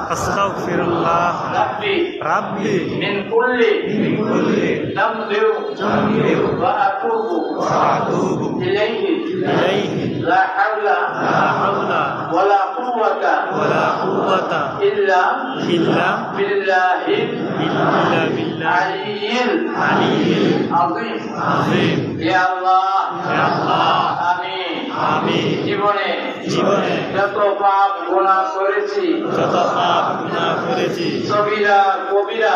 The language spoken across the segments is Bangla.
আস্তাগফিরুল্লাহ রাব্বি من كل ذنب وأتوب إليه لا حول ولا قوة إلا بالله العلي العظيم يا الله آمين জীবনে যত পাপ গুনাহ করেছি সগীরা কবিরা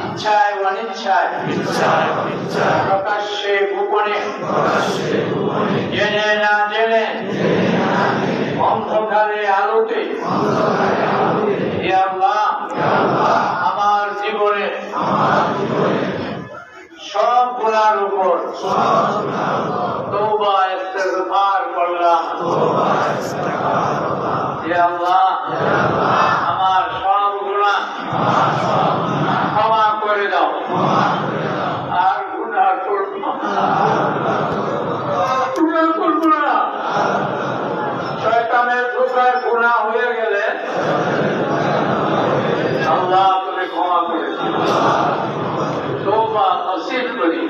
ইচ্ছায় অনিচ্ছায় প্রকাশ্যে গোপনে জেনে না জেনে অন্ধকারে আলোতে হে আল্লাহ আমার জীবনে সব গুনার উপর তওবা ইস্তেগফার করলাম হে আল্লাহ আমার সব গুনাহ ক্ষমা করে দাও আর গুনাহ করব না শয়তানের ধোঁকায় গুনাহ হয়ে গেলে আল্লাহ তুমি ক্ষমা করে দিও তওবা নসিব করি